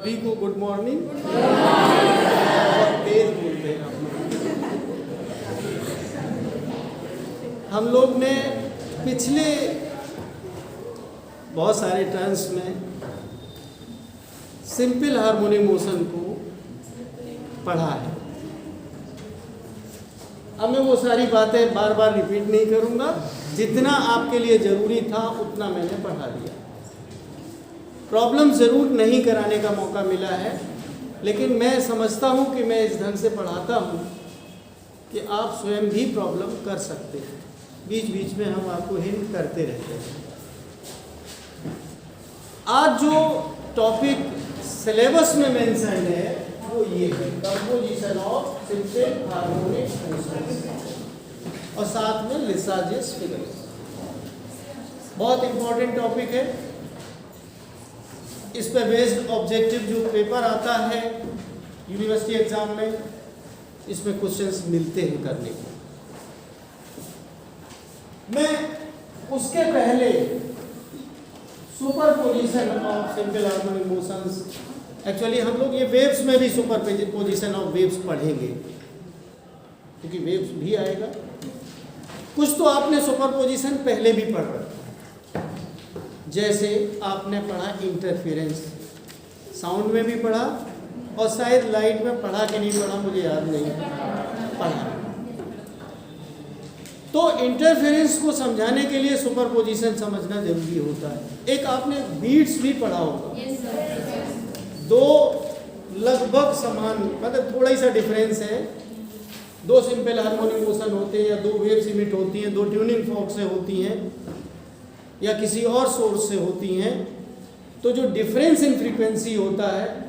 सभी को good morning. बहुत तेज बोलते हैं आप लोग। हम लोग ने पिछले बहुत सारे टर्म्स में सिंपल हार्मोनिक मोशन को पढ़ा है। अब मैं वो सारी बातें बार बार रिपीट नहीं करूँगा, जितना आपके लिए ज़रूरी था उतना मैंने पढ़ा दिया। प्रॉब्लम ज़रूर नहीं कराने का मौका मिला है, लेकिन मैं समझता हूँ कि मैं इस ढंग से पढ़ाता हूँ कि आप स्वयं भी प्रॉब्लम कर सकते हैं। बीच बीच में हम आपको हिंट करते रहते हैं। आज जो टॉपिक सिलेबस में मेंशन है वो ये है, composition of simple harmonic motions, और साथ में लिसाजियस फिगर्स। बहुत इंपॉर्टेंट टॉपिक है। इस पर बेस्ड ऑब्जेक्टिव जो पेपर आता है यूनिवर्सिटी एग्जाम में, इसमें क्वेश्चंस मिलते हैं करने को। मैं उसके पहले superposition of simple harmonic motions, actually हम लोग ये वेव्स में भी सुपरपोजिशन ऑफ वेव्स पढ़ेंगे, क्योंकि वेव्स भी आएगा। कुछ तो आपने सुपरपोजिशन पहले भी पढ़ रखा, जैसे आपने पढ़ा इंटरफेरेंस, साउंड में भी पढ़ा, और शायद लाइट में पढ़ा कि नहीं पढ़ा मुझे याद नहीं, पढ़ा। तो इंटरफेरेंस को समझाने के लिए सुपरपोजिशन समझना जरूरी होता है। एक आपने बीट्स भी पढ़ा होगा। दो लगभग समान, मतलब थोड़ा ही सा डिफरेंस है। दो सिंपल हार्मोनिक मोशन होते हैं, या दो वेव्स इमिट होती हैं, दो ट्यूनिंग फॉर्क से होती हैं, या किसी और सोर्स से होती हैं। तो जो डिफरेंस इन फ्रीक्वेंसी होता है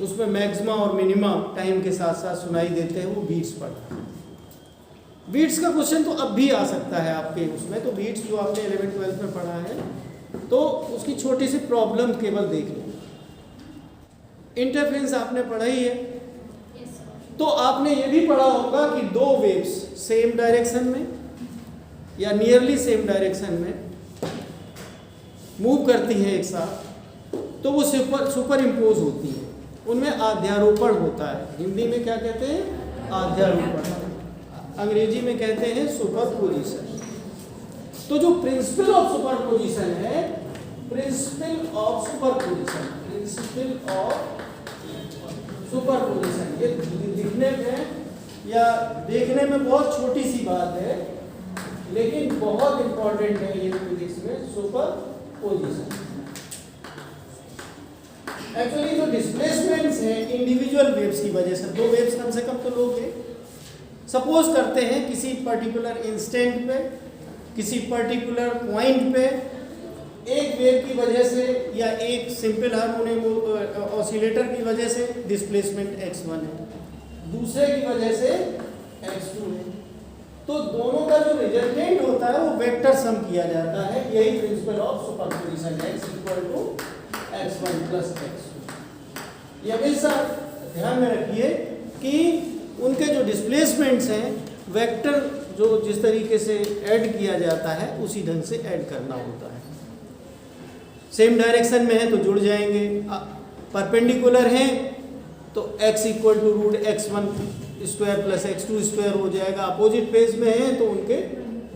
उसमें मैक्सिमा और मिनिमा टाइम के साथ साथ सुनाई देते हैं, वो बीट्स पढ़ा। बीट्स का क्वेश्चन तो अब भी आ सकता है आपके उसमें। तो बीट्स जो आपने 11th-12th में पढ़ा है, तो उसकी छोटी सी प्रॉब्लम केवल देख लो। इंटरफेरेंस आपने पढ़ा ही है, तो आपने ये भी पढ़ा होगा कि दो वेव्स सेम डायरेक्शन में या नियरली सेम डायरेक्शन में मूव करती हैं एक साथ, तो वो सुपर इम्पोज होती हैं, उनमें आध्यारोपण होता है। हिंदी में क्या कहते हैं? आध्यारोपण। अंग्रेजी में कहते हैं सुपरपोजिशन। तो जो प्रिंसिपल ऑफ सुपरपोजिशन है, प्रिंसिपल ऑफ सुपरपोजिशन, ये लिखने में या देखने में बहुत छोटी सी बात है, लेकिन बहुत इंपॉर्टेंट है ये फिजिक्स में, सुपरपोजिशन। एक्चुअली जो डिस्प्लेसमेंट्स हैं इंडिविजुअल वेव्स की वजह से, दो वेव्स कम से कम तो लोगे, सपोज करते हैं किसी पर्टिकुलर इंस्टेंट पे, किसी पर्टिकुलर पॉइंट पे एक वेव की वजह से या एक सिंपल हार्मोनिक ऑसिलेटर की वजह से डिस्प्लेसमेंट x1 है, दूसरे की वजह से x2 है। तो दोनों का जो रिजल्टेंट होता है वो वेक्टर सम किया जाता है। यही प्रिंसिपल ऑफ सुपरपोजिशन है, x = x1 + x2। ये हमेशा ध्यान में रखिए कि उनके जो डिस्प्लेसमेंट्स हैं, वेक्टर जो जिस तरीके से ऐड किया जाता है उसी ढंग से ऐड करना होता है। सेम डायरेक्शन में है तो जुड़ जाएंगे, परपेंडिकुलर हैं तो x = √x1² + x2² हो जाएगा। अपोजिट फेज में है तो उनके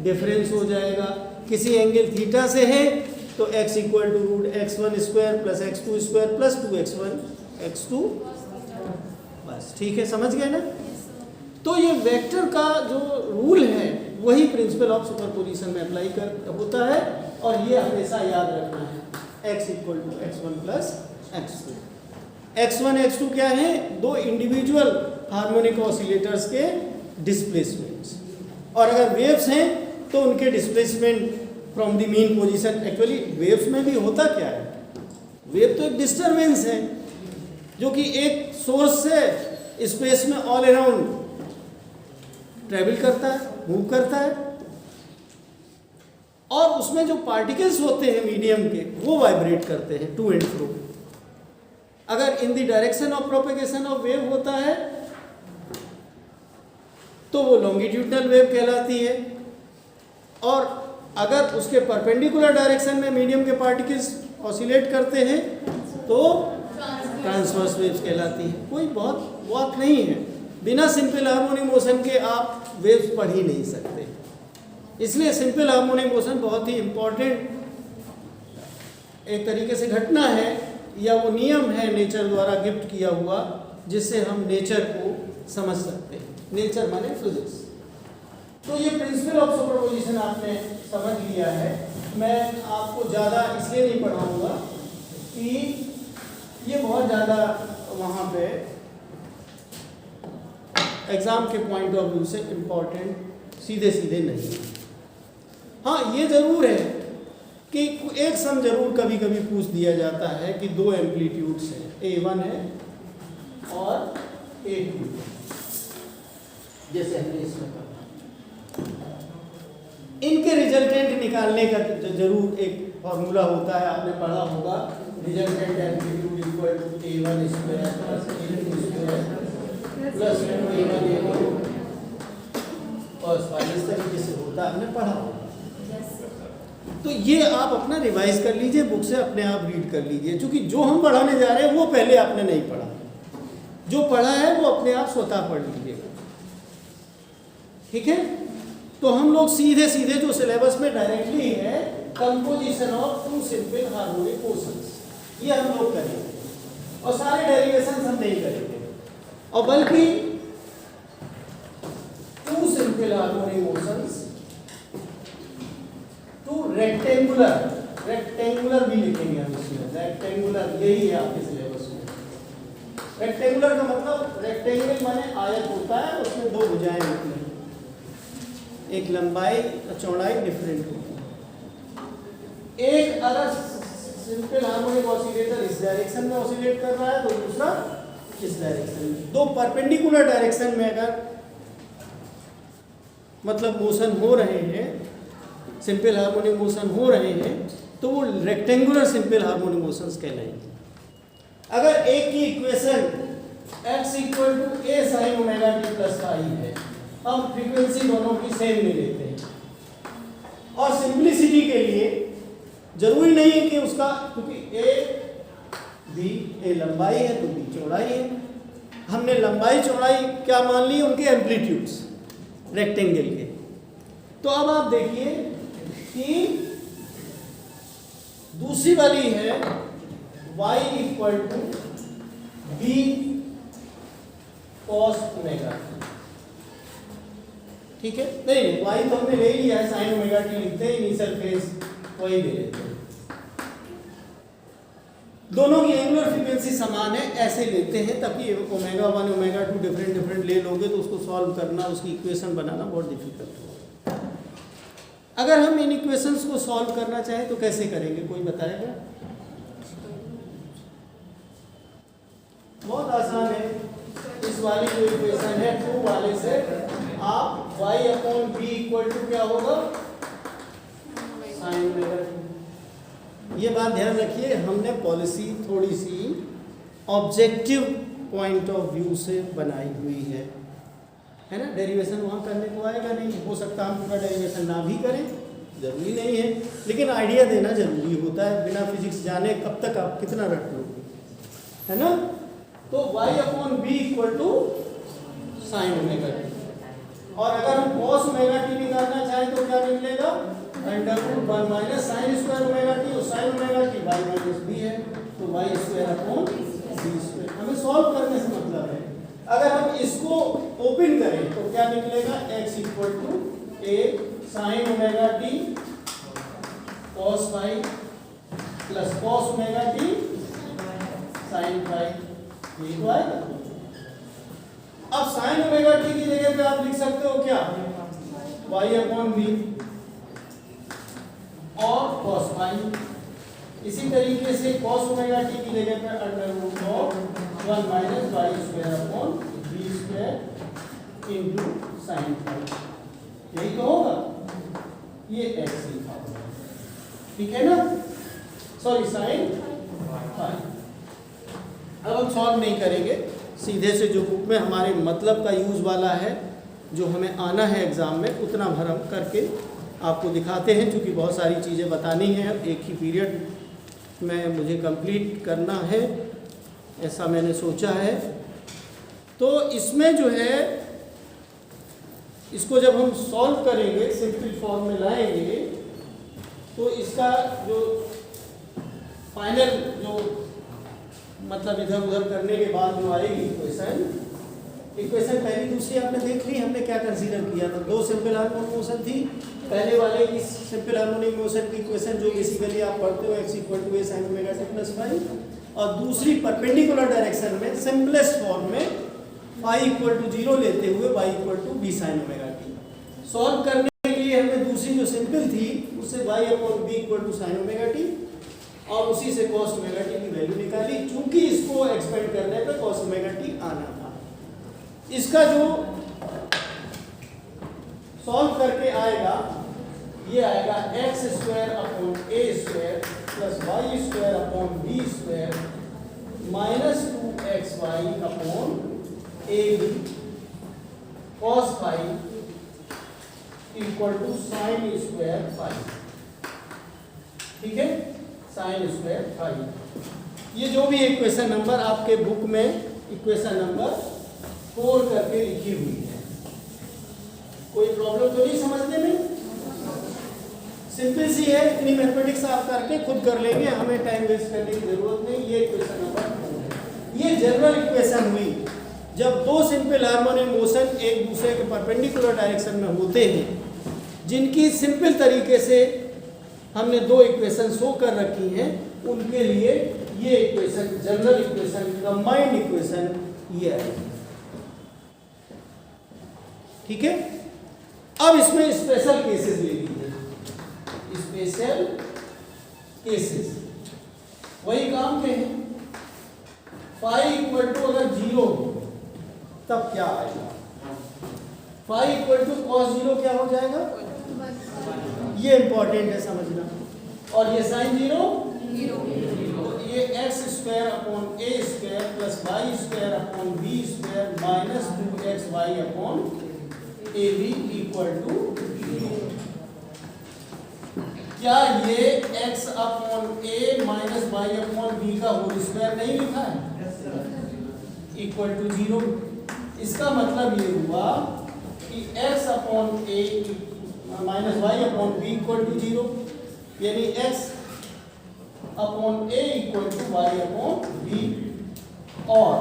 डिफरेंस हो जाएगा। किसी एंगल थीटा से है तो x = √x1² + x2² + 2x1 x2। बस ठीक है, समझ गए ना? तो ये वेक्टर का जो रूल है वही प्रिंसिपल ऑफ सुपरपोजिशन में अप्लाई होता है, और ये हमेशा याद रखना है, x = x1 + x2। x1 x2 क्या है? दो इंडिविजुअल हार्मोनिक ऑसिलेटर्स के डिस्प्लेसमेंट्स, और अगर वेव्स हैं तो उनके displacement from the mean position. Actually waves में भी होता क्या है? वेव तो एक डिस्टर्बेंस है जो कि एक सोर्स से स्पेस में ऑल अराउंड ट्रेवल करता है, मूव करता है, और उसमें जो पार्टिकल्स होते हैं मीडियम के वो वाइब्रेट करते हैं टू एंड फ्रो। अगर in the direction of propagation of wave होता है तो वो लॉन्गिट्यूडनल वेव कहलाती है, और अगर उसके परपेंडिकुलर डायरेक्शन में मीडियम के पार्टिकल्स ऑसिलेट करते हैं तो ट्रांसवर्स वेव्स कहलाती है। कोई बहुत वक्त नहीं है, बिना सिंपल हार्मोनिक मोशन के आप वेव्स पढ़ ही नहीं सकते। इसलिए सिंपल हार्मोनिक मोशन बहुत ही इम्पोर्टेंट एक तरीके से घटना है या वो नियम है नेचर द्वारा गिफ्ट किया हुआ, जिससे हम नेचर को समझ सकते हैं। नेचर माने फिजिक्स। तो ये प्रिंसिपल ऑफ सुपरपोजिशन आपने समझ लिया है। मैं आपको ज़्यादा इसलिए नहीं पढ़ाऊँगा कि ये बहुत ज़्यादा वहाँ पे एग्ज़ाम के पॉइंट ऑफ व्यू से इम्पोर्टेंट सीधे सीधे नहीं। हाँ, ये ज़रूर है कि एक सम जरूर कभी कभी पूछ दिया जाता है कि दो एम्पलीट्यूड्स हैं, A1 है और A2, जैसे हमने इसमें कहा। इनके रिजल्टेंट निकालने का जरूर एक फॉर्मूला होता है, आपने पढ़ा होगा। Resultant amplitude equal to A1 square plus A2 square plus A1 और इस तरीके से होता है, आपने पढ़ा होगा। तो ये आप अपना रिवाइज कर लीजिए, बुक से अपने आप रीड कर लीजिए, क्योंकि जो हम पढ़ाने जा रहे हैं वो पहले आपने नहीं पढ़ा। जो पढ़ा है वो अपने आप स्वतः पढ़ लीजिएगा, ठीक है। तो हम लोग सीधे सीधे जो सिलेबस में डायरेक्टली है, composition of two simple harmonic motions, ये हम लोग करेंगे। और सारे डेरिवेशन हम नहीं करेंगे, और बल्कि two simple harmonic motions to rectangular भी लिखेंगे हम इसमें। रेक्टेंगुलर यही है आपके सिलेबस में। रेक्टेंगुलर का मतलब रेक्टेंगल माने आयत होता है, उसमें दो भुजाएं होती हैं, एक लंबाई और चौड़ाई डिफरेंट होती है। एक अगर सिंपल हार्मोनिक ऑसिलेटर इस डायरेक्शन में ऑसिलेट कर रहा है तो दूसरा इस डायरेक्शन में। दो परपेंडिकुलर डायरेक्शन में अगर मतलब मोशन हो रहे हैं, सिंपल हार्मोनिक मोशन हो रहे हैं, तो वो रेक्टेंगुलर सिंपल हार्मोनिक मोशंस कहलाएंगे। अगर एक की equation x equal to a sin omega t plus phi है, हम फ्रीक्वेंसी दोनों की सेम नहीं लेते हैं। और सिंपलिसिटी के लिए जरूरी नहीं है कि उसका, क्योंकि a लंबाई है तो b चौड़ाई है, हमने लंबाई चौड़ाई क्या मान ली, उनके एम्पलीट्यूड्स रेक्टेंगल के। तो अब आप देखिए कि दूसरी वाली है y equal to b cos omega, ठीक है। नहीं, y तो हमने ले लिया है, sin ओमेगा t लिखते हैं, इनिशियल फेज वही ले लेते हैं। दोनों की एंगुलर फ्रीक्वेंसी समान है, ऐसे लेते हैं, ताकि ओमेगा 1 ओमेगा 2 डिफरेंट ले लोगे तो उसको सॉल्व करना, उसकी इक्वेशन बनाना बहुत डिफिकल्ट होगा। अगर हम इन इक्वेशंस को सॉल्व करना चाहें तो कैसे करेंगे, कोई बताएगा? बहुत आसान है। इस वाली जो इक्वेशन है 2 वाले से आप y upon b equal to क्या होगा, साइन ओमेगा t। ये बात ध्यान रखिए, हमने पॉलिसी थोड़ी सी ऑब्जेक्टिव पॉइंट ऑफ व्यू से बनाई हुई है ना। डेरिवेशन वहाँ करने को आएगा नहीं, हो सकता हम पूरा डेरिवेशन ना भी करें, जरूरी नहीं है, लेकिन आइडिया देना जरूरी होता है। बिना फिजिक्स जाने कब तक आप कितना रट लोगे, है ना। तो y upon b equal to sine omega t, और अगर हम कॉस ओमेगा टी निकालना चाहें तो क्या निकलेगा, under root 1 minus sine square omega t, और sine omega t y minus b है, तो y square upon b square. हमें सॉल्व करने से मतलब है। अगर हम इसको ओपन करें तो क्या निकलेगा, x equal to a sine omega t cos phi plus cos omega t sine phi, ये तो आएगा। अब साइन ओमेगा टी की जगह पे आप लिख सकते हो क्या, y अपॉन बी और कॉस फाई। इसी तरीके से कॉस ओमेगा टी की जगह पे under root of 1 minus y square upon b square into sine phi, यही तो होगा। ये x लिखा होगा, ठीक है ना, सॉरी साइन फाई। अब हम सॉल्व नहीं करेंगे, सीधे से जो बुक में हमारे मतलब का यूज वाला है, जो हमें आना है एग्ज़ाम में, उतना भर हम करके आपको दिखाते हैं। क्योंकि बहुत सारी चीज़ें बतानी हैं, एक ही पीरियड में मुझे कंप्लीट करना है, ऐसा मैंने सोचा है। तो इसमें जो है इसको जब हम सॉल्व करेंगे, सिंपल फॉर्म में लाएंगे, तो इसका जो फाइनल जो मतलब इधर उधर करने के बाद जो आएगी इक्वेशन पहली दूसरी आपने देख ली। हमने क्या कंसीडर किया था, दो सिंपल हार्मोनिक मोशन थी। पहले वाले की सिंपल हार्मोनिक मोशन की इक्वेशन जो बेसिकली आप पढ़ते हो x = a sin omega t + phi, और दूसरी परपेंडिकुलर डायरेक्शन में सिंपलेस्ट फॉर्म में phi = 0 लेते हुए y = b sin omega t। Solve करने के लिए हमने दूसरी जो सिंपल थी उससे y/b = sin omega t और उसी से cos omega t की वैल्यू निकाली। चूंकि इसको एक्सपेंड करने पे cos omega t आना था। इसका जो सॉल्व करके आएगा ये आएगा x² / a² + y² / b² - 2xy ab cos phi = sin² phi। ठीक है, sin² phi। ये जो भी इक्वेशन नंबर आपके बुक में इक्वेशन नंबर 4 करके लिखी हुई है। कोई प्रॉब्लम तो नहीं समझने में? सिंपल सी है, इतनी मैथमेटिक्स आप करके खुद कर लेंगे, हमें टाइम वेस्ट करने की जरूरत नहीं। ये इक्वेशन नंबर 4 है। ये जनरल इक्वेशन हुई जब दो सिंपल हार्मोनिक मोशन एक दूसरे के परपेंडिकुलर डायरेक्शन में होते हैं, जिनकी सिंपल तरीके से हमने दो इक्वेशन शो कर रखी हैं, उनके लिए ये equation general equation combined equation ये है। ठीक है, अब इसमें स्पेशल केसेस ले लीजिए। स्पेशल केसेस वही काम के हैं। phi = अगर 0 तब क्या आएगा? phi = cos 0 क्या हो जाएगा? ये इंपॉर्टेंट है समझना। और ये sin 0 तो ये x² / a² + y² / b² - 2xy / ab = 0। क्या ये x/a - y/b का होल स्क्वायर नहीं लिखा है? = 0। इसका मतलब ये हुआ कि x/a - y/b = 0, यानी x/a = y/b और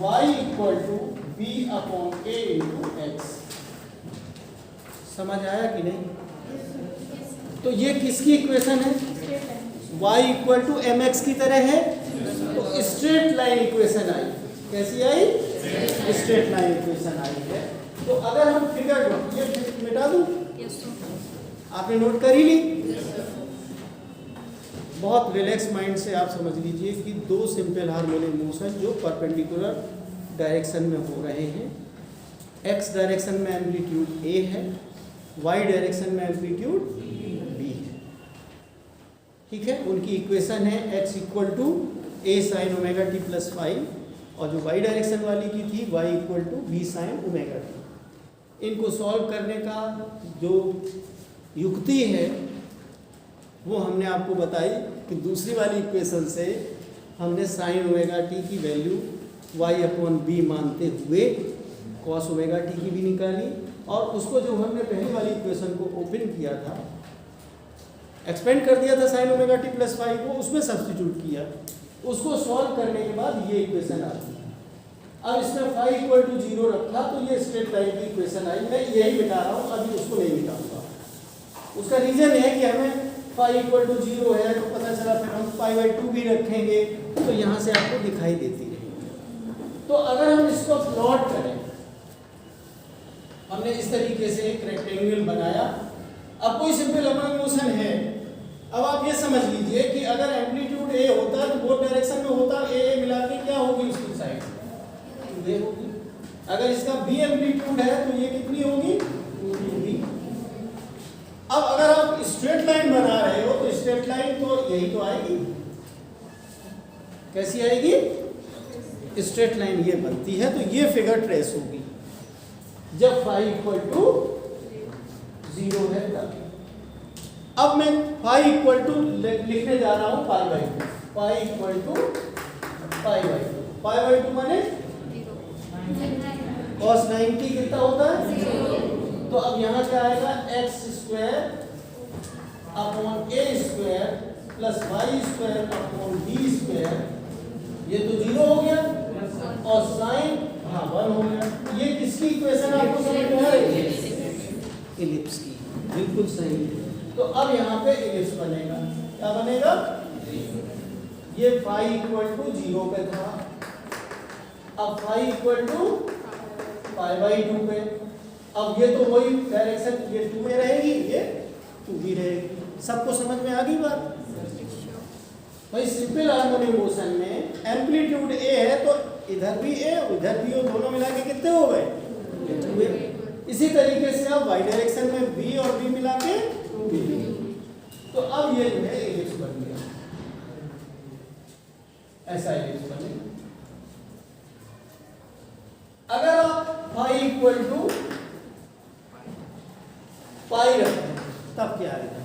y = b/a × x। समझ आया कि नहीं? तो ये किसकी इक्वेशन है? y = mx की तरह है, तो स्ट्रेट लाइन इक्वेशन आई। कैसी आई? स्ट्रेट लाइन इक्वेशन आई है। तो अगर हम फिगर ये मिटा दूं, आपने नोट कर ही ली। बहुत रिलैक्स माइंड से आप समझ लीजिए कि दो सिंपल हार्मोनिक मोशन जो परपेंडिकुलर डायरेक्शन में हो रहे हैं, x डायरेक्शन में एम्पलीट्यूड a है, y डायरेक्शन में एम्पलीट्यूड b है। ठीक है, उनकी इक्वेशन है x = a sin omega t + phi, और जो y डायरेक्शन वाली की थी y = b sin omega t। इनको सॉल्व करने का जो युक्ति है वो हमने आपको बताई कि दूसरी वाली इक्वेशन से हमने sin omega t की वैल्यू y/b मानते हुए cos omega t की भी निकाली, और उसको जो हमने पहली वाली इक्वेशन को ओपन किया था, एक्सपेंड कर दिया था sin omega t + phi को, उसमें सब्स्टिट्यूट किया। उसको सॉल्व करने के बाद ये इक्वेशन आती है। अब इसमें phi = 0 रखा तो ये स्ट्रेट लाइन की इक्वेशन आई। मैं यही मिटा रहा हूँ, अभी उसको नहीं मिटाऊंगा। उसका रीजन है कि हमें phi = 0 है तो पता चला, फिर हम π/2 भी रखेंगे तो यहाँ से आपको दिखाई देती रहेगी। तो अगर हम इसको प्लॉट करें, हमने इस तरीके से एक रेक्टेंगल बनाया। अब कोई सिंपल हार्मोनिक मोशन है। अब आप ये समझ लीजिए कि अगर एम्पलीट्यूड a होता तो बोथ डायरेक्शन में होता, a मिला के क्या होगी उसकी साइड? ये होगी। अगर इसका b एम्पलीट्यूड है तो ये कितनी होगी? b। अब अगर आप स्ट्रेट लाइन बना रहे हो तो स्ट्रेट लाइन तो यही तो आएगी। कैसी आएगी? स्ट्रेट लाइन ये बनती है, तो ये फिगर ट्रेस होगी जब phi = 0 है तब। अब मैं phi = लिखने जा रहा हूं π/2। phi = पाई बाई 2 माने cos 90 कितना होता है? तो अब यहाँ क्या आएगा? x square upon a square plus y square upon b square, ये तो 0 हो गया और साइन 1 हो गया। ये किसकी इक्वेशन आपको समझ में आ रही है? इलिप्स की, बिल्कुल सही। तो अब यहाँ पे इलिप्स बनेगा, क्या बनेगा? ये फाई इक्वल टू 0 पे था, अब phi equal to pi by 2 पे। अब ये तो वही डायरेक्शन, ये 2 में रहेगी, ये 2 भी रहेगी। सबको समझ में आ गई बात? भाई सिंपल हार्मोनिक मोशन में एम्पलीट्यूड ए है तो इधर भी ए उधर भी ओ, दोनों मिला के कितने हो गए? 2। इसी तरीके से अब वाई डायरेक्शन में बी और बी मिला के 2b। तो अब ये जो है इलिप्स बन गया, ऐसा इलिप्स बनेगा। अगर आप फाई इक्वल टू पाई रखें तब क्या आएगा?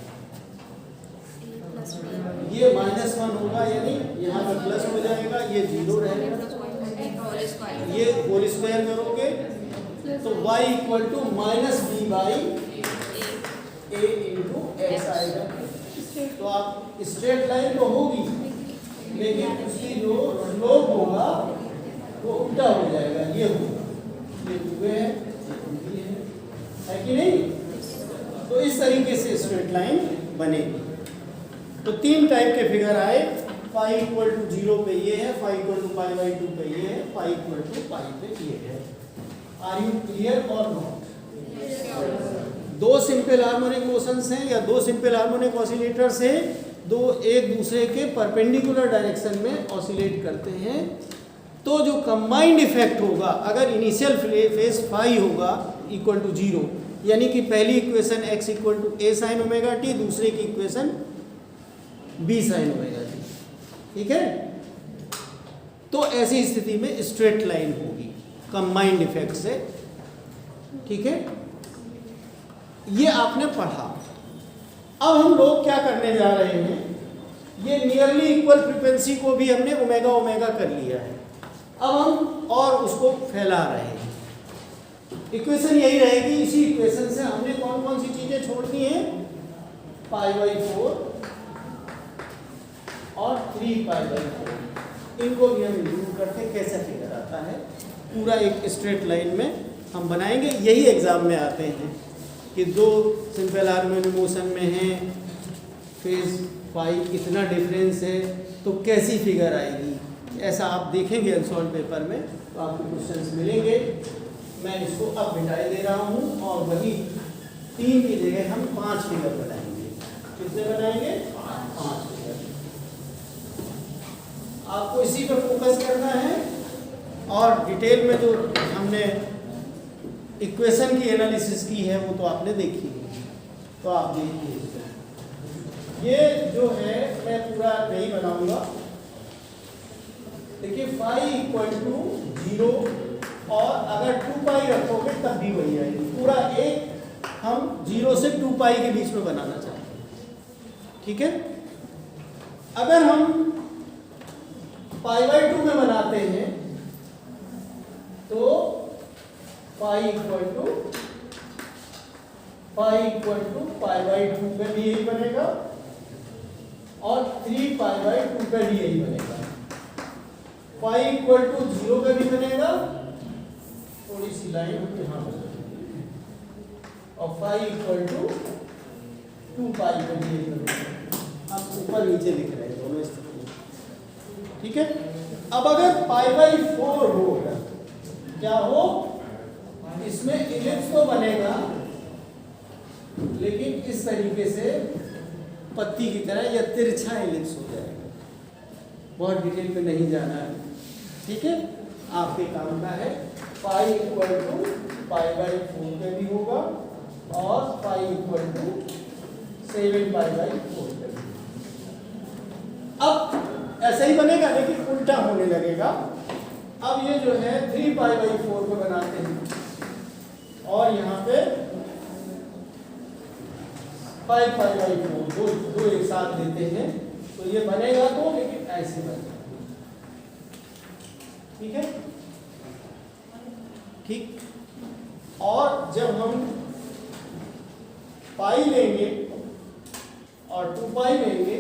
ये -1 होगा, यानी यहाँ पे प्लस हो जाएगा, ये 0 रहेगा, ये होल स्क्वायर करोगे तो y equal to minus b by a into x आएगा। तो आप स्ट्रेट लाइन तो होगी लेकिन उसकी जो स्लोप होगा वो उल्टा हो जाएगा, ये होगा, ये 2 है कि नहीं? तो इस तरीके से स्ट्रेट लाइन बनेगी। तो 3 टाइप के फिगर आए, फाई इक्वल टू 0 पे ये है, phi equal to pi by 2 पे ये है, फाई इक्वल टू पाई पे ये है। आर यू क्लियर और नॉट? 2 सिंपल हार्मोनिक मोशंस हैं या 2 सिंपल हार्मोनिक ऑसिलेटर्स हैं, दो एक दूसरे के परपेंडिकुलर डायरेक्शन में ऑसिलेट करते हैं, तो जो कंबाइंड इफेक्ट होगा, अगर इनिशियल फेज फाई होगा इक्वल टू 0, यानी कि पहली equation x equal to a sine omega t, दूसरे की equation b sine omega t, ठीक है? तो ऐसी स्थिति में स्ट्रेट लाइन होगी कंबाइंड इफेक्ट से, ठीक है? ये आपने पढ़ा। अब हम लोग क्या करने जा रहे हैं, ये नियरली इक्वल फ्रीक्वेंसी को भी हमने ओमेगा ओमेगा कर लिया है, अब हम और उसको फैला रहे हैं। इक्वेशन यही रहेगी, इसी इक्वेशन से हमने कौन कौन सी चीजें छोड़नी है? पाई बाई 4 और 3 पाई बाई 4, इनको भी हम इंक्लूड करके कैसे फिगर आता है, पूरा एक स्ट्रेट लाइन में हम बनाएंगे। यही एग्जाम में आते हैं कि 2 सिंपल हार्मोनिक मोशन में हैं, फेज फाई कितना डिफरेंस है, तो कैसी फिगर आएगी, ऐसा आप देखेंगे अनसॉल्व पेपर में, तो आपको क्वेश्चंस मिलेंगे। मैं इसको अब मिटाई दे रहा हूँ और वही 3 की जगह हम 5 फिगर बनाएंगे। कितने बनाएंगे? 5 फिगर। आपको इसी पर फोकस करना है और डिटेल में जो हमने इक्वेशन की एनालिसिस की है वो तो आपने देखी है, तो आप देखिए। ये जो है मैं पूरा नहीं बनाऊंगा, देखिए फाई इक्वल टू 0 और अगर 2 पाई रखोगे तब भी वही आएगी। पूरा एक हम 0 से 2 पाई के बीच में बनाना चाहते हैं, ठीक है? अगर हम पाई बाई 2 में बनाते हैं तो pi equal to pi by 2 पे भी यही बनेगा और 3 पाई बाई 2 पे भी यही बनेगा। पाई इक्वल टू 0 पे भी बनेगा, थोड़ी सी लाइन हम यहाँ बनेगी, और पाई इक्वल टू 2 पाई पे भी यही बनेगा। आप ऊपर नीचे लिख रहे हैं दोनों स्थिति, ठीक है? अब अगर पाई बाई 4 हो, क्या हो, इसमें इलिप्स तो बनेगा लेकिन इस तरीके से पत्ती की तरह या तिरछा इलिप्स हो जाएगा। बहुत डिटेल में नहीं जाना है, ठीक है? आपके काम का है। Pi equal to pi by 4 पे भी होगा और pi equal to 7 pi by 4 पे भी। अब ऐसा ही बनेगा लेकिन उल्टा होने लगेगा। अब ये जो है 3 पाई बाई 4 पे बनाते हैं और यहाँ पे 5 पाई बाई 4, दो एक साथ देते हैं, तो ये बनेगा तो, लेकिन ऐसे बनेगा। ठीक है, ठीक। और जब हम पाई लेंगे और 2 पाई लेंगे,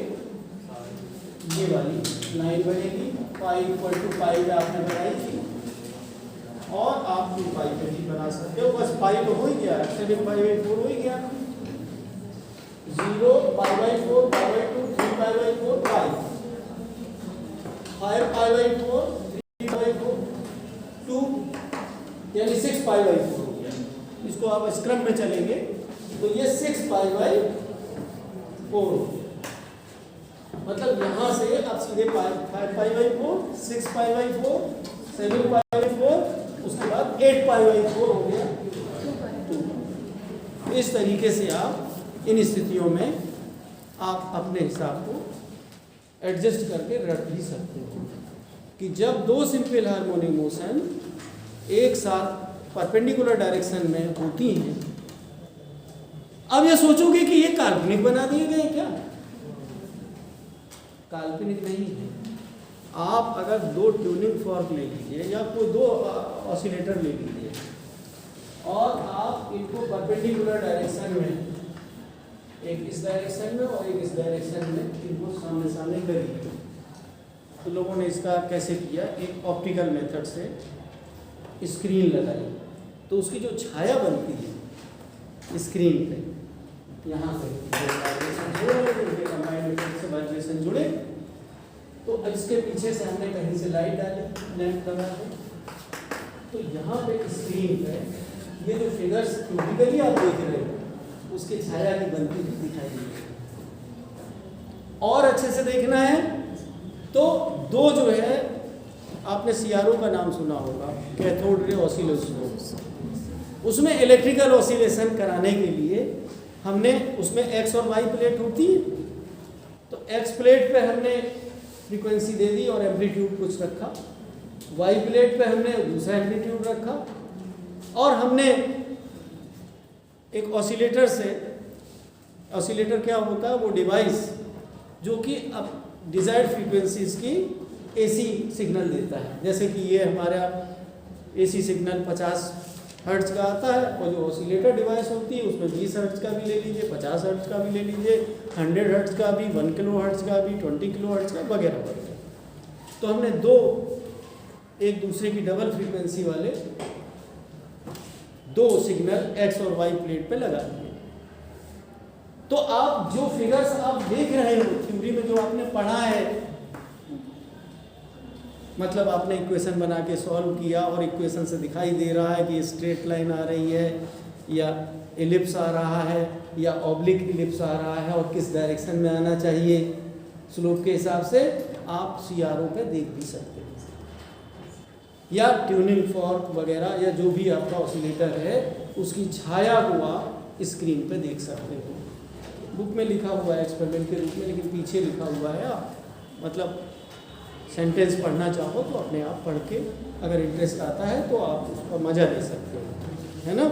ये वाली लाइन बनेगी, पाई इक्वल टू पाई पे आपने बनाई थी, और आप 2 पाई पे भी बना सकते हो। बस पाई तो हो ही गया, 7 पाई बाई 4 हो ही गया, 0 पाई by 4 pi by 2 3 pi by 4 pi 5 pi by 4 3 pi by 4 2 यानी 6 पाई बाई 4 हो गया। इसको आप स्क्रम में चलेंगे तो ये 6 पाई बाई 4 हो गया। मतलब यहाँ से आप सीधे 5 पाई by 4 6 pi by 4 7 pi by 4 उसके बाद 8 पाई बाई 4 हो गया 2। इस तरीके से आप इन स्थितियों में आप अपने हिसाब को एडजस्ट करके रख भी सकते हो कि जब 2 सिंपल हार्मोनिक मोशन एक साथ परपेंडिकुलर डायरेक्शन में होती हैं। अब ये सोचोगे कि ये काल्पनिक बना दिए गए क्या? काल्पनिक नहीं है। आप अगर 2 ट्यूनिंग फॉर्क ले लीजिए या कोई 2 ऑसिलेटर ले लीजिए और आप इनको परपेंडिकुलर डायरेक्शन में, एक इस डायरेक्शन में और एक इस डायरेक्शन में, इनको सामने सामने करिए। तो लोगों ने इसका कैसे किया, एक ऑप्टिकल मेथड से स्क्रीन लगाई तो उसकी जो छाया बनती है स्क्रीन पे, यहाँ पे वाइब्रेशन जुड़े तो इसके पीछे से हमने कहीं से लाइट डाली, लैंप लगा के, तो यहाँ पे स्क्रीन पे ये जो फिगर्स थियोरिटिकली आप देख रहे हो उसकी छाया की बनती हुई दिखाई दे रही है। और अच्छे से देखना है तो 2 जो है, आपने CRO का नाम सुना होगा, कैथोड रे ऑसिलोस्कोप। उसमें इलेक्ट्रिकल ऑसिलेशन कराने के लिए हमने उसमें एक्स और वाई प्लेट होती है, तो एक्स प्लेट पे हमने फ्रीक्वेंसी दे दी और एम्पलीट्यूड कुछ रखा, वाई प्लेट पे हमने दूसरा एम्पलीट्यूड रखा, और हमने एक ऑसिलेटर से, ऑसिलेटर क्या होता है, वो डिवाइस जो कि अब डिजायर्ड फ्रीक्वेंसीज की AC सिग्नल देता है। जैसे कि ये हमारा AC सिग्नल 50 हर्ट्ज का आता है, और जो ऑसिलेटर डिवाइस होती है उसमें 20 हर्ट्ज का भी ले लीजिए, 50 हर्ट्ज का भी ले लीजिए, 100 हर्ट्ज का भी, 1 किलो हर्ट्ज का भी, 20 किलो हर्ट्ज का, वगैरह वगैरह। तो हमने 2 एक दूसरे की डबल फ्रीक्वेंसी वाले 2 सिग्नल एक्स और वाई प्लेट पे लगा दिए। तो आप जो फिगर्स आप देख रहे हो थ्योरी में, जो आपने पढ़ा है, मतलब आपने इक्वेशन बना के सॉल्व किया और इक्वेशन से दिखाई दे रहा है कि स्ट्रेट लाइन आ रही है या एलिप्स आ रहा है या ऑब्लिक एलिप्स आ रहा है और किस डायरेक्शन में आना चाहिए स्लोप के हिसाब से, आप CRO पे देख भी सकते हैं, या ट्यूनिंग फॉर्क वगैरह या जो भी आपका ऑसिलेटर है उसकी छाया को आप स्क्रीन पे देख सकते हो। बुक में लिखा हुआ है एक्सपेरिमेंट के रूप में, लेकिन पीछे लिखा हुआ है, आप मतलब सेंटेंस पढ़ना चाहो तो अपने आप पढ़ के अगर इंटरेस्ट आता है तो आप उसका मज़ा ले सकते हो, है ना।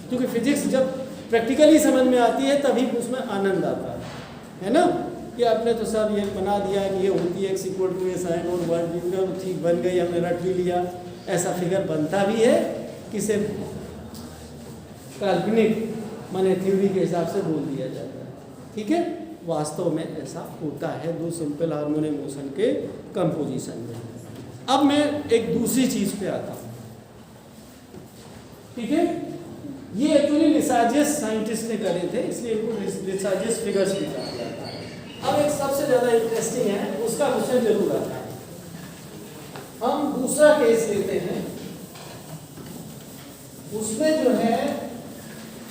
क्योंकि फिजिक्स जब प्रैक्टिकली समझ में आती है तभी उसमें आनंद आता है ना। कि आपने तो सब ये बना दिया कि ये होती है x sin और 1 ठीक बन गई, हमने रट भी लिया, ऐसा फिगर बनता भी है कि सिर्फ काल्पनिक माने थ्योरी के हिसाब से बोल दिया जाता है, ठीक है। वास्तव में ऐसा होता है 2 सिंपल हार्मोनिक मोशन के कंपोजिशन में। अब मैं एक दूसरी चीज पे आता हूँ, ठीक है। ये एक्चुअली लिसाजियस साइंटिस्ट ने करे थे, इसलिए इनको लिसाजियस फिगर्स भी कहा जाता है। अब एक सबसे ज़्यादा इंटरेस्टिंग है, उसका क्वेश्चन जरूर आता है। हम दूसरा केस लेते हैं, उसमें जो है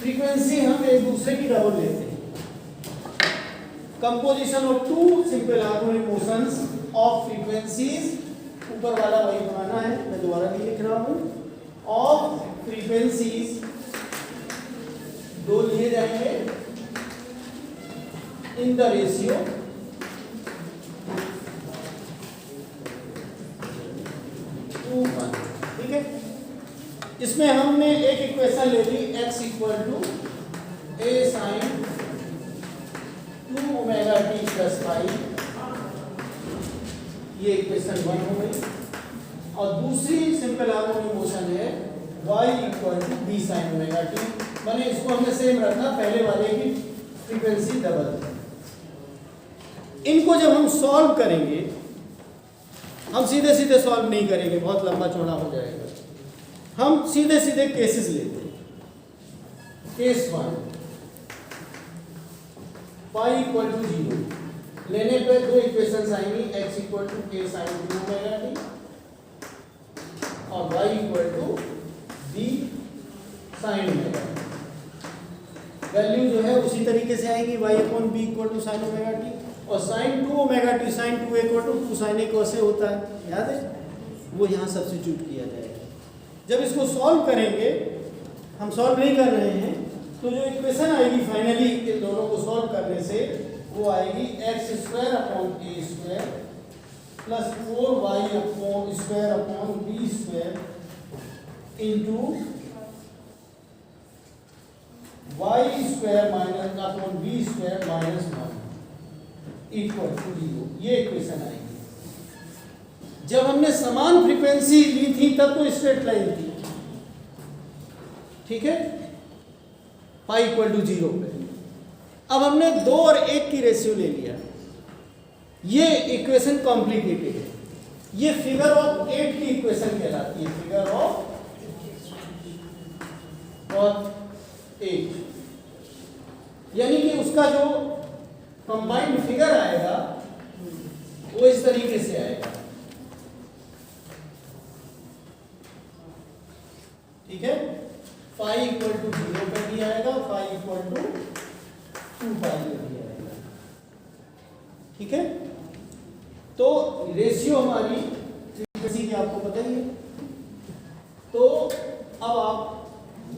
फ्रीक्वेंसी हम एक दूसरे की डबल लेते हैं। Composition of 2 simple harmonic motions of frequencies, ऊपर वाला वही बनाना है, मैं दोबारा नहीं लिख रहा हूं, ऑफ फ्रीक्वेंसीज 2 लिए जाएंगे इन द रेशियो 2:1, ठीक है। इसमें हमने एक इक्वेशन ले ली, x equal to a sin 2 omega t plus pi, ये इक्वेशन 1 हो गई। और दूसरी सिंपल हार्मोनिक मोशन है y equal to b sine omega t. मैंने इसको हमने सेम रखा, पहले वाले की फ्रीक्वेंसी डबल। इनको जब हम सॉल्व करेंगे, हम सीधे सीधे सॉल्व नहीं करेंगे, बहुत लंबा चौड़ा हो जाएगा। हम सीधे सीधे केसेस लेते हैं। केस 1 पाई इक्वल टू 0 लेने पे दो इक्वेशंस आएंगी, x इक्वल टू के साइन 2 ओमेगा टी और y equal to b sine omega t. Value जो है उसी तरीके से आएगी, y upon b equal to sine omega t और sine 2 omega t sine 2 equal to 2 sine a कोसे होता है, याद है, वो यहाँ सब्स्टिट्यूट किया जाएगा। जब इसको सॉल्व करेंगे, हम सॉल्व नहीं कर रहे हैं, तो जो इक्वेशन आएगी फाइनली इन दोनों को सॉल्व करने से वो आएगी x square upon a square plus 4y upon square upon b square into y square minus upon b square minus 1 equal to 0। ये इक्वेशन आएगी। जब हमने समान फ्रीक्वेंसी ली थी तब तो स्ट्रेट लाइन थी, ठीक है, पाई इक्वल टू 0 पे। अब हमने 2 और 1 की रेशियो ले लिया, ये इक्वेशन कॉम्प्लिकेटेड है। ये फिगर ऑफ 8 की इक्वेशन कहलाती है, फिगर ऑफ 8, यानी कि उसका जो कंबाइंड फिगर आएगा वो इस तरीके से आएगा, ठीक है। फाई इक्वल टू 0 पे भी आएगा, फाई इक्वल टू 2 पाई पे भी आएगा, ठीक है। तो रेशियो हमारी फ्रीक्वेंसी की आपको पता ही है। तो अब आप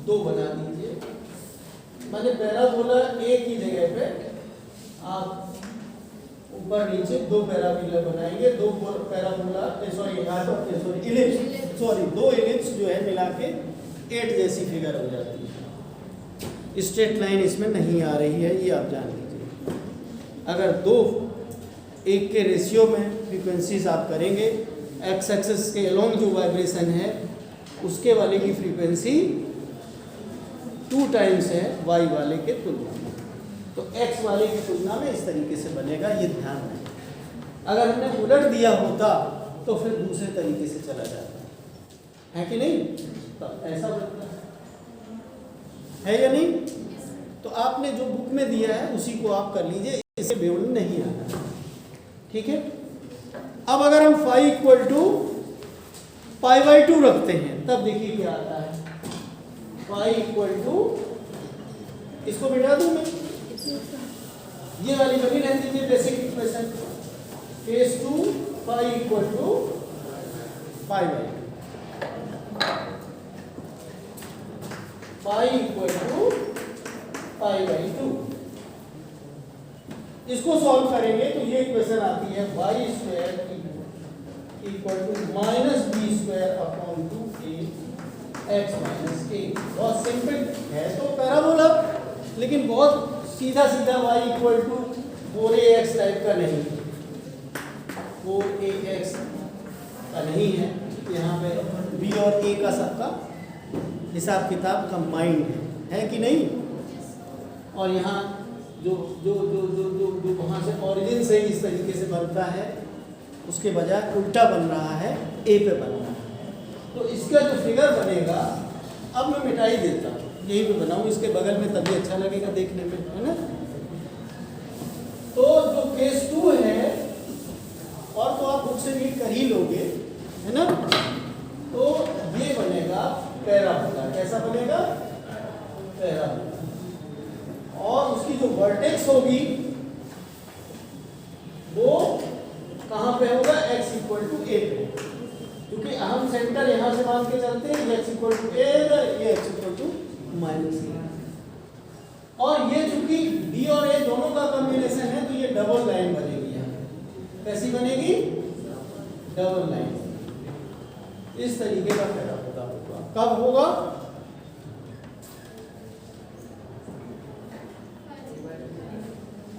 2 बना दीजिए, मैंने पैराबोला ए की जगह पे आप ऊपर नीचे 2 पैराबोला बनाएंगे, 2 पैराबोला दो इलिप्स जो है मिला के 8 जैसी फिगर हो जाती है। स्ट्रेट लाइन इसमें नहीं आ रही है, ये आप जान लीजिए। अगर 2 1 के रेशियो में फ्रीक्वेंसीज आप करेंगे, एक्स एक्सिस के अलोंग जो वाइब्रेशन है उसके वाले की फ्रीक्वेंसी 2 टाइम्स है वाई वाले के तुलना में, तो एक्स वाले की तुलना में इस तरीके से बनेगा, ये ध्यान रखें। अगर हमने उलट दिया होता तो फिर दूसरे तरीके से चला जाता है कि नहीं, तो ऐसा बनता है या नहीं। तो आपने जो बुक में दिया है उसी को आप कर लीजिए, इसे बेवड़ नहीं आना, ठीक है। अब अगर हम phi equal to pi by 2 रखते हैं तब देखिए क्या आता है, फाई इक्वल टू, इसको मिटा दूं मैं, ये वाली बनी रहती है basic equation, case 2 phi equal to pi by 2, pi equal to pi by 2। इसको सॉल्व करेंगे तो ये इक्वेशन आती है y square equal to minus b square upon 2a x minus a. बहुत सिंपल है तो पैराबोला, लेकिन बहुत सीधा सीधा Y equal to 4ax type का नहीं, 4ax का नहीं है। यहाँ पे b और a का सबका हिसाब किताब कंबाइंड है कि नहीं। और यहाँ जो जो जो जो जो जो वहाँ से ऑरिजिन से इस तरीके से बनता है उसके बजाय उल्टा बन रहा है, ए पे बन रहा है। तो इसका जो फिगर बनेगा, अब मैं मिटाई देता हूँ, यही पे बनाऊँ इसके बगल में, तभी अच्छा लगेगा देखने में, है ना। तो जो केस 2 है, और तो आप बुक से रीड कर ही लोगे, है ना। तो ये बनेगा पैराबोला, कैसा बनेगा, पैराबोला। और उसकी जो वर्टेक्स होगी वो कहाँ पे होगा, x इक्वल टू ए पे, क्योंकि हम सेंटर यहाँ से मान के चलते हैं, x इक्वल टू ए, ये x इक्वल टू माइनस ए। और ये चूंकि b और a दोनों का कॉम्बिनेशन है तो ये डबल लाइन बनेगी। यहाँ कैसी बनेगी, डबल लाइन। इस तरीके का पैराबोला होगा। कब होगा,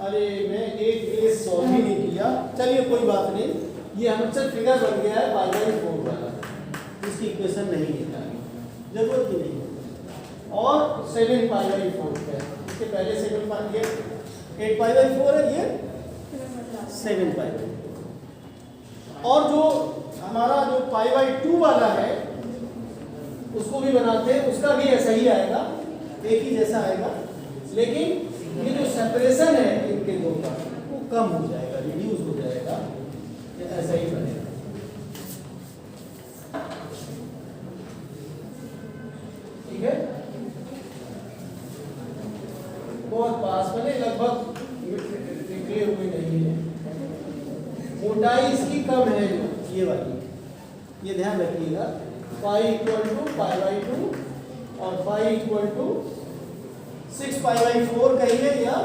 अरे मैं एक केस सॉल्व ही नहीं किया, चलिए कोई बात नहीं, ये हमसे फिगर बन गया है पाई बाई 4 वाला। इसकी इक्वेशन नहीं निकाली, जरूरत ही नहीं है। और 7π/4 है, इसके पहले 7π, ये 8π/4 है, ये 7π। और जो हमारा जो π/2 वाला है उसको भी बनाते हैं, उसका भी ऐसा ही आएगा, एक ही जैसा आएगा, लेकिन ये जो सेपरेशन है इनके दो का वो कम हो जाएगा, रिड्यूस हो जाएगा, ये ऐसा ही बनेगा। ठीक है, बहुत पास बने, लगभग निकले हुए नहीं है। मोटाई इसकी कम है, ये वाली, ये ध्यान रखिएगा। phi = π/2 और phi = 6π/4 कहिए या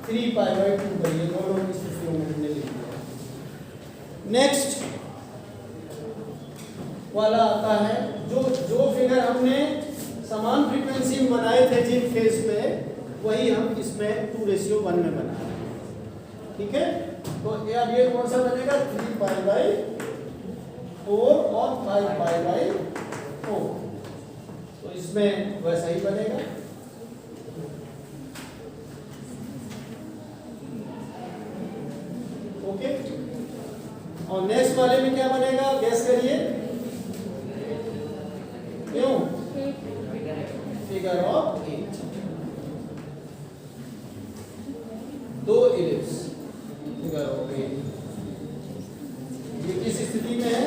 3π/2 कहिए, दोनों की स्थितियों में हमने लिख दिया। नेक्स्ट वाला आता है जो फिगर हमने समान फ्रीक्वेंसी में बनाए थे जिन फेज पे, वही हम इसमें 2:1 में बना रहे हैं। ठीक है, तो अब ये कौन सा बनेगा, 3π/4 और 5π/4, तो इसमें वैसा ही बनेगा। ओके, और नेक्स्ट वाले में क्या बनेगा, गैस करिए, क्यों, figure of 8, 2 ellipse, figure of 8। ये किस स्थिति में है,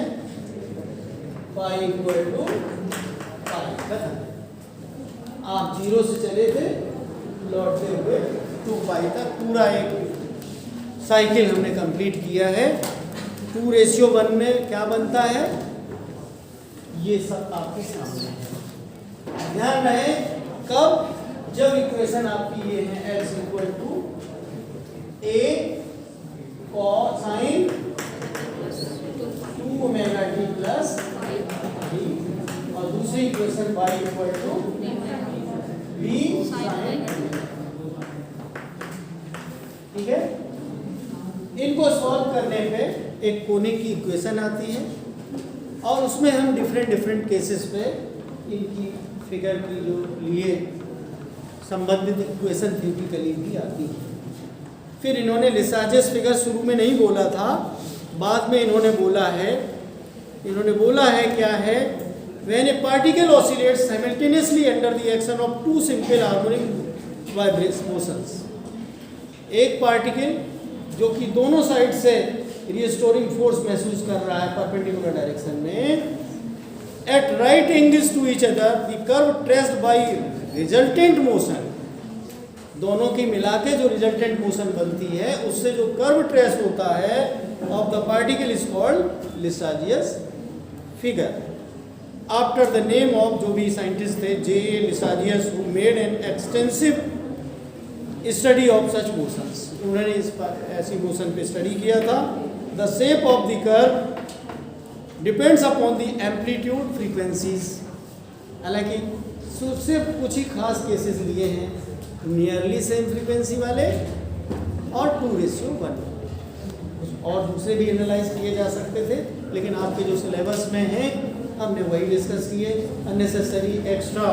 पाई इक्वल टू पाई। आप 0 से चले थे लौटते हुए 2 पाई तक, पूरा एक साइकिल हमने कंप्लीट किया है। 2:1 में क्या बनता है, ये सब आपके सामने है। ध्यान रहे, कब, जब इक्वेशन आपकी ये है x = a cosine 2ωt plus b, और दूसरी इक्वेशन y = b sin। ठीक है, इनको सॉल्व करने पे एक कोने की इक्वेशन आती है, और उसमें हम डिफरेंट केसेस पे इनकी फिगर की जो लिए संबंधित इक्वेशन थ्योरेटिकली भी आती है। फिर इन्होंने लिसाजेस फिगर शुरू में नहीं बोला था, बाद में इन्होंने बोला है क्या है, when A particle oscillates simultaneously under the action of 2 simple harmonic vibration motions. एक पार्टिकल जो कि दोनों साइड से रिस्टोरिंग फोर्स महसूस कर रहा है परपेंडिकुलर डायरेक्शन में, at right angles to each other, the curve traced by resultant motion, दोनों की मिला के जो रिजल्टेंट मोशन बनती है उससे जो कर्व ट्रेस होता है of the particle is called Lissajous figure, after the name of जो भी साइंटिस्ट थे J.A. Lissajous, who made an extensive study of such motions. उन्होंने इस ऐसी मोशन पे स्टडी किया था। The shape of the curve depends upon the amplitude frequencies, हालांकि सिर्फ कुछ ही खास केसेस लिए हैं, नियरली सेम फ्रीक्वेंसी वाले और 2:1, और दूसरे भी एनालाइज किए जा सकते थे, लेकिन आपके जो सिलेबस में हैं हमने वही डिस्कस किए। अननेसेसरी एक्स्ट्रा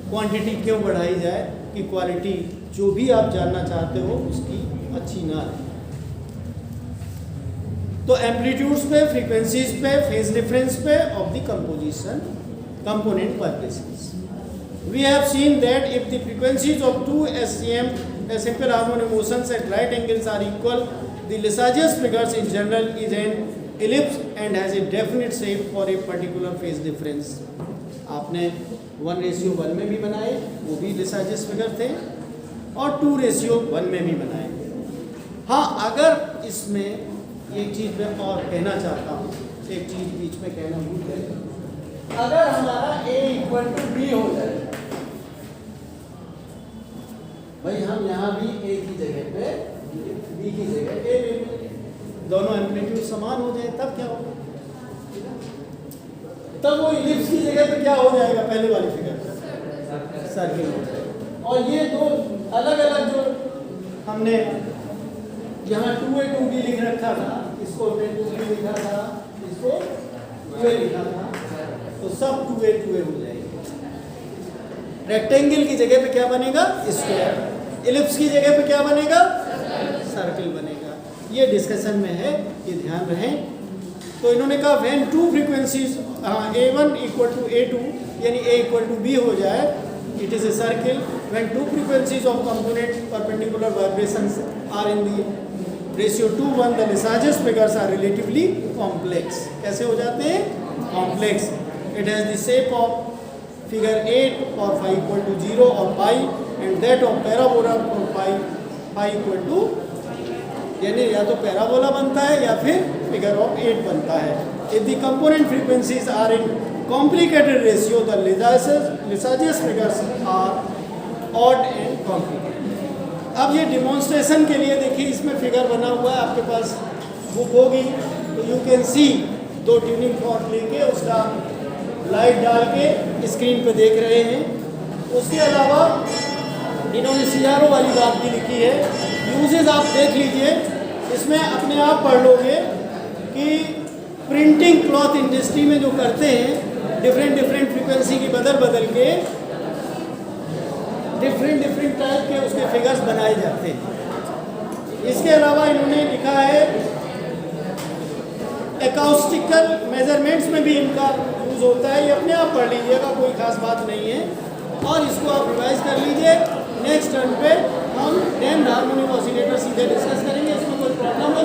क्वांटिटी क्यों बढ़ाई जाए कि क्वालिटी जो भी आप जानना चाहते हो उसकी अच्छी ना रहे। तो एम्पलीट्यूड्स पे, फ्रीक्वेंसीज पे, फेज डिफरेंस पे of the composition component vibrations. We have seen that if the frequencies of 2 SCM simple harmonic motions at right angles are equal, the Lissajous figures in general is an ellipse and has a definite shape for a particular phase difference. आपने 1:1 में भी बनाए, वो भी Lissajous figure थे, और 2:1 में भी बनाए। हाँ, अगर इसमें एक चीज़ मैं और कहना चाहता हूँ, एक चीज़ बीच में कहना भूल गए, अगर हमारा A = B हो जाए, भाई हम यहाँ भी A की जगह पे B की जगह A ले लें, दोनों एम्पलीट्यूड समान हो जाए, तब क्या होगा, तब वो इलिप्स की जगह पे क्या हो जाएगा, पहले वाली फिगर सर्किल हो जाएगा। और ये दो अलग अलग जो हमने यहाँ 2A 2B लिख रखा था, इसको हमने 2B लिखा था, इसको 2A लिखा था तो सब 2A 2A हो जाएगी। रेक्टेंगल की जगह पे क्या बनेगा? स्क्वायर। इलिप्स की जगह पे क्या बनेगा? सर्कल बनेगा। ये डिस्कशन में है, ये ध्यान रहे। तो इन्होंने कहा when two frequencies A1 equal to A2 यानी A इक्वल टू B हो जाए, it is a circle. When two frequencies of component perpendicular vibrations are in the ratio 2:1 the Lissajous figures are relatively complex। कैसे हो जाते हैं? Complex. It has the shape of figure 8 और phi equal to 0 और pi and that of parabola और pi equal to, यानी या तो पैराबोला बनता है या फिर फिगर ऑफ 8 बनता है। If the component frequencies are in complicated ratio the Lissajous figures are odd and complicated. अब ये डिमॉन्स्ट्रेशन के लिए देखिए, इसमें फिगर बना हुआ है, आपके पास बुक होगी तो you can see. 2 tuning fork लेके उसका लाइट डाल के स्क्रीन पे देख रहे हैं। उसके अलावा इन्होंने CRO वाली बात भी लिखी है। यूजेज आप देख लीजिए, इसमें अपने आप पढ़ लोगे कि प्रिंटिंग क्लॉथ इंडस्ट्री में जो करते हैं, डिफरेंट फ्रीक्वेंसी की बदल के डिफरेंट टाइप के उसके फिगर्स बनाए जाते हैं। इसके अलावा इन्होंने लिखा है एकॉस्टिकल मेजरमेंट्स में भी इनका यूज होता है। ये अपने आप पढ़ लीजिएगा, कोई खास बात नहीं है, और इसको आप रिवाइज कर लीजिए। नेक्स्ट टर्न पे हम डैम्प्ड हार्मोनिक ऑसिलेटर सीधे डिस्कस करेंगे, इसमें कोई प्रॉब्लम